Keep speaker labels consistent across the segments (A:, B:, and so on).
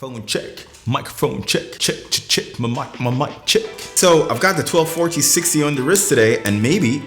A: Microphone check. Microphone check. Check. My mic check. So I've got the 1240-60 on the wrist today, and maybe,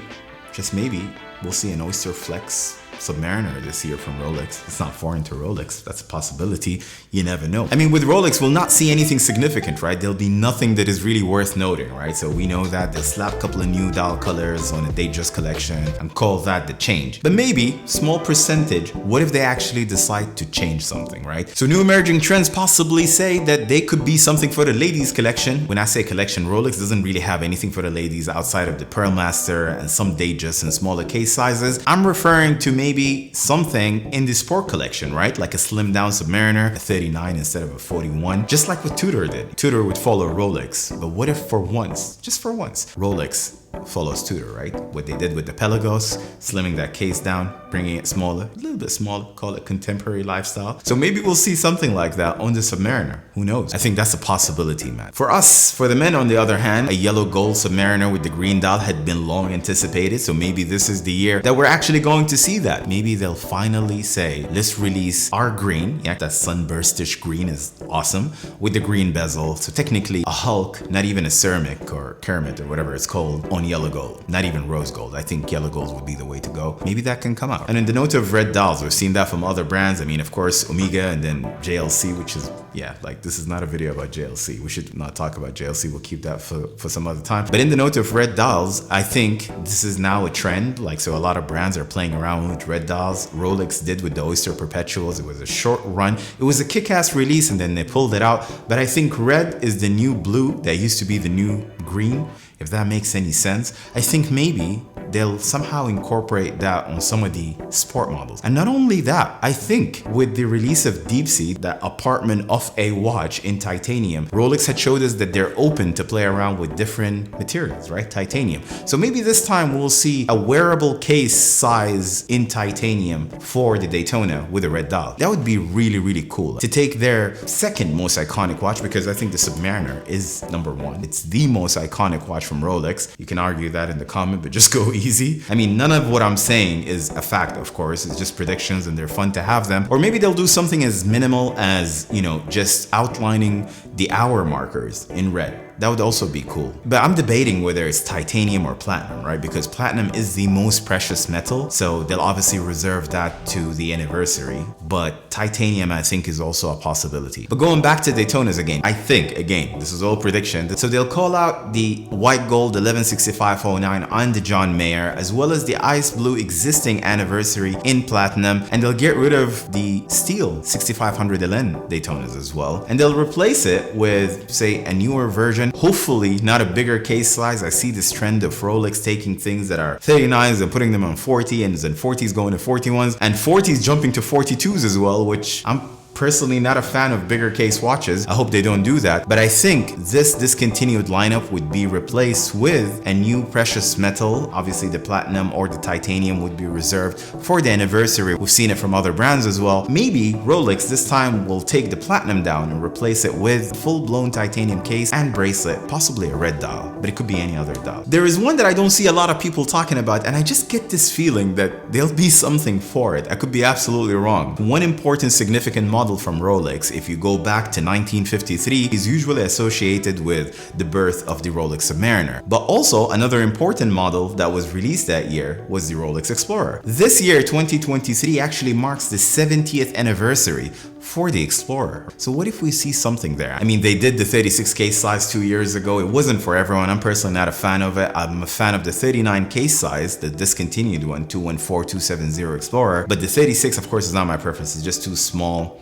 A: just maybe, we'll see an Oyster Flex Submariner this year from Rolex. It's not foreign to Rolex. That's a possibility. You never know. I mean, with Rolex, we'll not see anything significant, right? There'll be nothing that is really worth noting, right? So we know that they'll slap a couple of new dial colors on a Datejust collection and call that the change. But maybe, small percentage, what if they actually decide to change something, right? So new emerging trends possibly say that they could be something for the ladies collection. When I say collection, Rolex doesn't really have anything for the ladies outside of the Pearlmaster and some Datejust and smaller case sizes. I'm referring to maybe something in the sport collection, right? Like a slimmed down Submariner, a 39 instead of a 41, just like what Tudor did. Tudor would follow Rolex, but what if for once, just for once, Rolex follows Tudor, right? What they did with the Pelagos, slimming that case down, bringing it smaller, a little bit smaller, call it contemporary lifestyle. So maybe we'll see something like that on the Submariner. Who knows? I think that's a possibility, man. For us, for the men on the other hand, a yellow gold Submariner with the green dial had been long anticipated. So maybe this is the year that we're actually going to see that. Maybe they'll finally say, let's release our green. Yeah, that sunburstish green is awesome with the green bezel. So technically a Hulk, not even a ceramic or Kermit or whatever it's called, on yellow gold, not even rose gold. I think yellow gold would be the way to go. Maybe that can come out. And in the note of red dials, we've seen that from other brands. I mean, of course, Omega and then JLC, which is, yeah, like this is not a video about JLC. We should not talk about JLC. We'll keep that for some other time. But in the note of red dials, I think this is now a trend. Like, so a lot of brands are playing around with red dials. Rolex did with the Oyster Perpetuals. It was a short run. It was a kick-ass release and then they pulled it out. But I think red is the new blue that used to be the new green, if that makes any sense. I think maybe they'll somehow incorporate that on some of the sport models. And not only that, I think with the release of Deep Sea, that apartment of a watch in titanium, Rolex had showed us that they're open to play around with different materials, right? Titanium. So maybe this time we'll see a wearable case size in titanium for the Daytona with a red dial. That would be really, really cool to take their second most iconic watch, because I think the Submariner is #1. It's the most iconic watch from Rolex. You can argue that in the comment, but just go easy. I mean, none of what I'm saying is a fact, of course. It's just predictions and they're fun to have them. Or maybe they'll do something as minimal as, you know, just outlining the hour markers in red. That would also be cool. But I'm debating whether it's titanium or platinum, right? Because platinum is the most precious metal. So they'll obviously reserve that to the anniversary. But titanium, I think, is also a possibility. But going back to Daytonas again, I think, again, this is all prediction. So they'll call out the white gold 116509 on the John Mayer, as well as the ice blue existing anniversary in platinum. And they'll get rid of the steel 6500 LN Daytonas as well. And they'll replace it with, say, a newer version. Hopefully not a bigger case size. I see this trend of Rolex taking things that are 39s and putting them on 40, and then 40s going to 41s, and 40s jumping to 42s as well, which I'm personally not a fan of bigger case watches. I hope they don't do that. But I think this discontinued lineup would be replaced with a new precious metal. Obviously the platinum or the titanium would be reserved for the anniversary. We've seen it from other brands as well. Maybe Rolex this time will take the platinum down and replace it with full-blown titanium case and bracelet, possibly a red dial, but it could be any other dial. There is one that I don't see a lot of people talking about, and I just get this feeling that there'll be something for it. I could be absolutely wrong. One important significant model from Rolex, if you go back to 1953, is usually associated with the birth of the Rolex Submariner. But also another important model that was released that year was the Rolex Explorer. This year, 2023, actually marks the 70th anniversary for the Explorer. So what if we see something there? I mean, they did the 36 case size 2 years ago. It wasn't for everyone. I'm personally not a fan of it. I'm a fan of the 39 case size, the discontinued one, 214270 Explorer. But the 36, of course, is not my preference. It's just too small.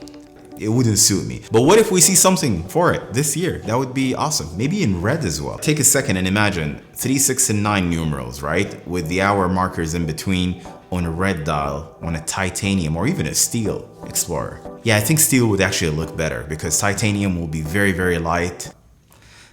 A: It wouldn't suit me. But what if we see something for it this year? That would be awesome. Maybe in red as well. Take a second and imagine 3, 6, and 9 numerals, right? With the hour markers in between on a red dial, on a titanium, or even a steel Explorer. Yeah, I think steel would actually look better because titanium will be very, very light.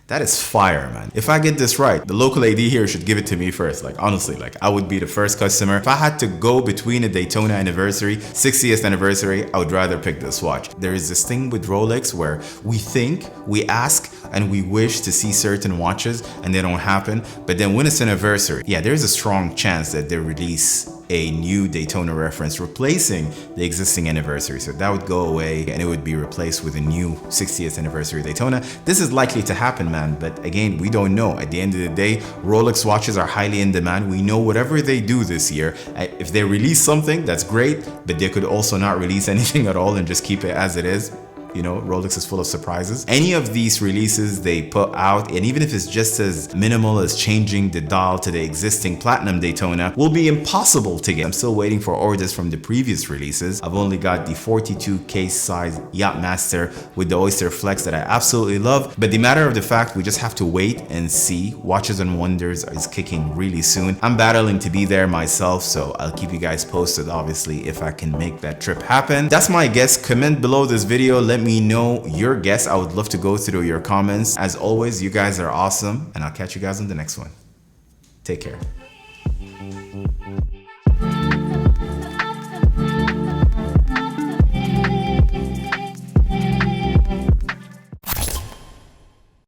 A: That is fire, man. If I get this right, the local AD here should give it to me first. Like, honestly, like, I would be the first customer. If I had to go between a Daytona anniversary, 60th anniversary, I would rather pick this watch. There is this thing with Rolex where we think, we ask, and we wish to see certain watches, and they don't happen. But then when it's an anniversary, yeah, there's a strong chance that they release a new Daytona reference replacing the existing anniversary. So that would go away and it would be replaced with a new 60th anniversary Daytona. This is likely to happen, man, but again, we don't know. At the end of the day, Rolex watches are highly in demand. We know whatever they do this year, if they release something, that's great, but they could also not release anything at all and just keep it as it is. You know, Rolex is full of surprises. Any of these releases they put out, and even if it's just as minimal as changing the dial to the existing platinum Daytona, will be impossible to get. I'm still waiting for orders from the previous releases. I've only got the 42 case size Yachtmaster with the Oyster Flex that I absolutely love. But the matter of the fact, we just have to wait and see. Watches and Wonders is kicking really soon. I'm battling to be there myself, so I'll keep you guys posted, obviously, if I can make that trip happen. That's my guess. Comment below this video. Let me know your guess. I would love to go through your comments. As always, you guys are awesome, and I'll catch you guys on the next one. Take care.